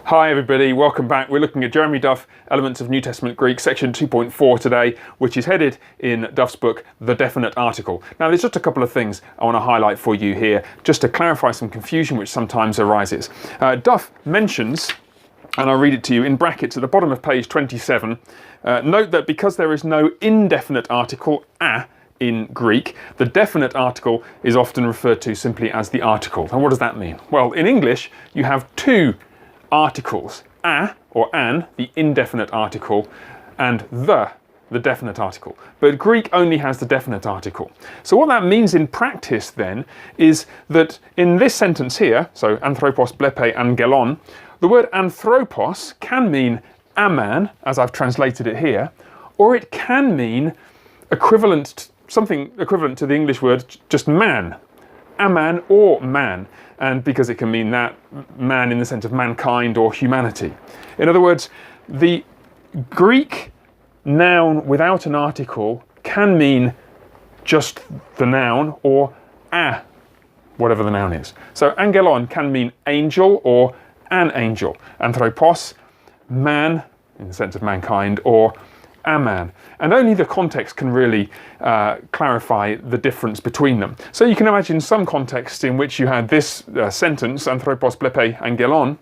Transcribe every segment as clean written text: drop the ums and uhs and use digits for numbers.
Hi everybody, welcome back. We're looking at Jeremy Duff, Elements of New Testament Greek, section 2.4 today, which is headed in Duff's book, The Definite Article. Now there's just a couple of things I want to highlight for you here, just to clarify some confusion which sometimes arises. Duff mentions, and I'll read it to you in brackets at the bottom of page 27, note that because there is no indefinite article, a, in Greek, the definite article is often referred to simply as the article. And what does that mean? Well, in English, you have two articles, a or an, the indefinite article, and the definite article. But Greek only has the definite article. So what that means in practice then is that in this sentence here, so anthropos, blepe, angelon, the word anthropos can mean a man, as I've translated it here, or it can mean something equivalent to the English word just man, a man or man. And because it can mean that, man in the sense of mankind or humanity. In other words, the Greek noun without an article can mean just the noun or a, whatever the noun is. So angelon can mean angel or an angel. Anthropos, man in the sense of mankind, or a man. And only the context can really clarify the difference between them. So you can imagine some contexts in which you had this sentence, anthropos, blepe, angelon,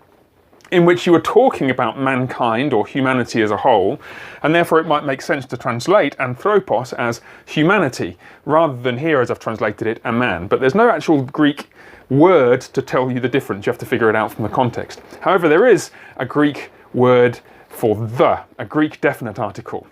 in which you were talking about mankind or humanity as a whole, and therefore it might make sense to translate anthropos as humanity, rather than here, as I've translated it, a man. But there's no actual Greek word to tell you the difference. You have to figure it out from the context. However, there is a Greek word for a Greek definite article.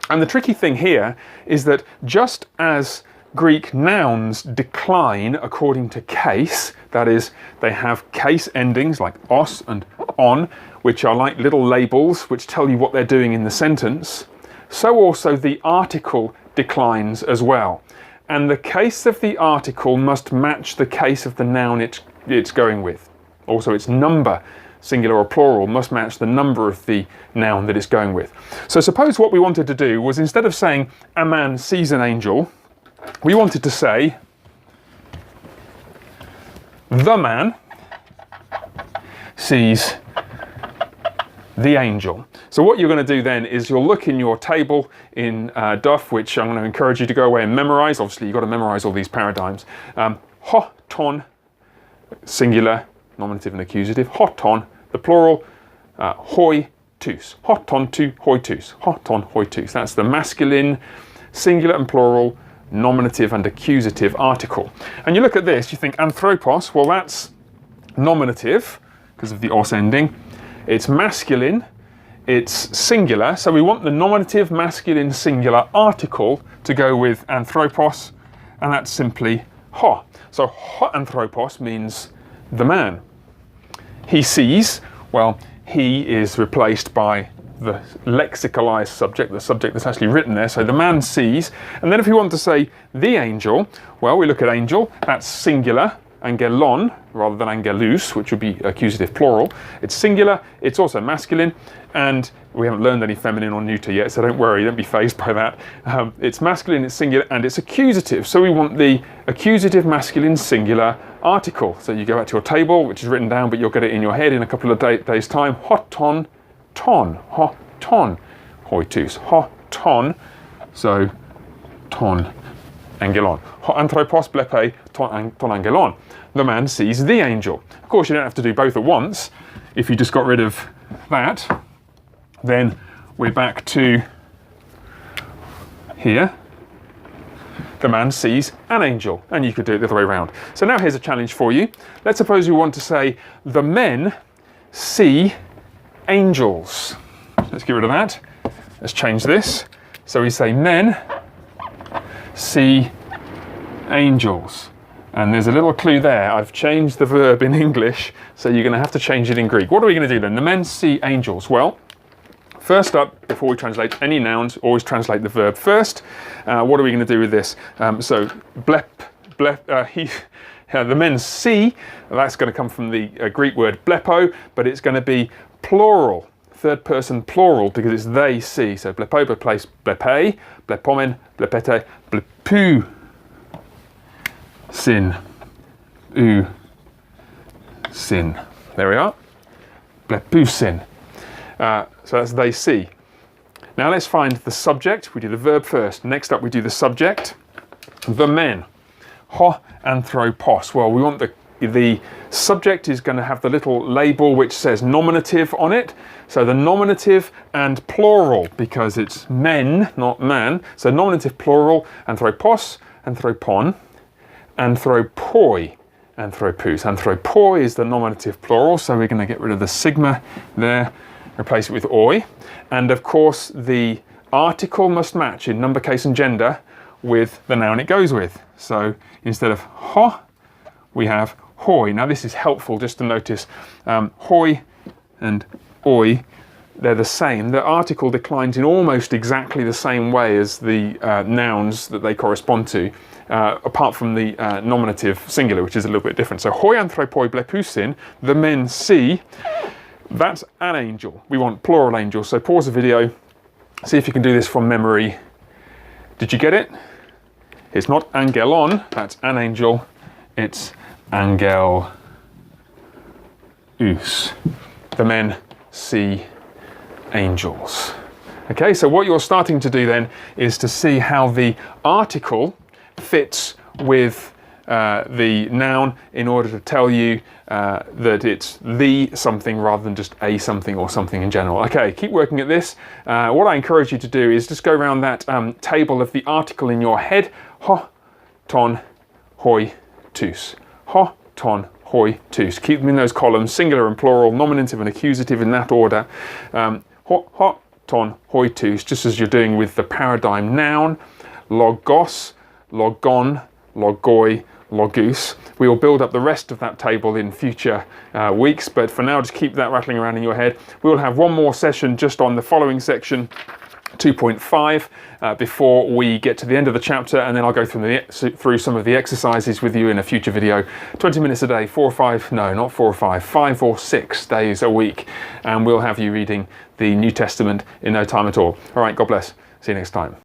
And the tricky thing here is that just as Greek nouns decline according to case, that is, they have case endings like os and on, which are like little labels which tell you what they're doing in the sentence, so also the article declines as well. And the case of the article must match the case of the noun it's going with. Also its number, singular or plural, must match the number of the noun that it's going with. So suppose what we wanted to do was, instead of saying a man sees an angel, we wanted to say the man sees the angel. So what you're going to do then is you'll look in your table in Duff, which I'm going to encourage you to go away and memorize. Obviously you've got to memorize all these paradigms. Ho, ton, singular, nominative and accusative. Hoton, the plural, hoi, tous. Hoton tu, hoi tous. Hoton, hoi tous. That's the masculine, singular and plural, nominative and accusative article. And you look at this, you think anthropos, well that's nominative, because of the os ending. It's masculine, it's singular, so we want the nominative, masculine, singular article to go with anthropos, and that's simply ho. So ho anthropos means the man. He sees, well, he is replaced by the lexicalized subject, the subject that's actually written there, so the man sees. And then if we want to say the angel, well, we look at angel, that's singular, angelon, rather than angelus, which would be accusative plural. It's singular, it's also masculine, and we haven't learned any feminine or neuter yet, so don't worry, don't be fazed by that. It's masculine, it's singular, and it's accusative. So we want the accusative masculine singular article. So you go back to your table, which is written down, but you'll get it in your head in a couple of days' time. Hoton, ton, hoton, hoi tous, hoton, so ton, angelon. Ho anthropos blepe, ton angelon. The man sees the angel. Of course, you don't have to do both at once. If you just got rid of that, then we're back to here. The man sees an angel, and you could do it the other way around. So now here's a challenge for you. Let's suppose you want to say the men see angels. Let's get rid of that. Let's change this. So we say men see angels. And there's a little clue there. I've changed the verb in English, so you're going to have to change it in Greek. What are we going to do then? The men see angels. Well, first up, before we translate any nouns, always translate the verb first. What are we going to do with this? So, the men see, that's going to come from the Greek word blepo, but it's going to be plural, third person plural, because it's they see. So blepo, bleplace, blepe, blepomen, blepete, blepu, sin, sin. There we are. blepusin. So that's they see. Now let's find the subject. We do the verb first. Next up we do the subject. The men. Ho anthropos. Well, we want the subject is going to have the little label which says nominative on it. So the nominative and plural, because it's men, not man. So nominative plural, anthropos, anthropon, anthropoi, anthropous. Anthropoi is the nominative plural, so we're going to get rid of the sigma there, replace it with oi. And of course the article must match in number, case and gender with the noun it goes with. So instead of ho, we have hoi. Now this is helpful just to notice hoi and oi, they're the same. The article declines in almost exactly the same way as the nouns that they correspond to, apart from the nominative singular, which is a little bit different. So hoi anthropoi blepusin, the men see, that's an angel. We want plural angel. So pause the video, see if you can do this from memory. Did you get it? It's not angelon, that's an angel, it's angelus. The men see angels. Okay, so what you're starting to do then is to see how the article fits with the noun in order to tell you that it's the something rather than just a something or something in general. Okay, keep working at this. What I encourage you to do is just go around that table of the article in your head. Ho, ton, hoi, tus. Ho, ton, hoi, tus. Keep them in those columns, singular and plural, nominative and accusative in that order. Ho, ton, hoi, tus, just as you're doing with the paradigm noun. Logos, logon, logoi, logus. We will build up the rest of that table in future weeks, but for now just keep that rattling around in your head. We will have one more session just on the following section, 2.5, before we get to the end of the chapter, and then I'll go through some of the exercises with you in a future video. 20 minutes a day, 4 or 5, no, not 4 or 5, 5 or 6 days a week, and we'll have you reading the New Testament in no time at all. All right, God bless. See you next time.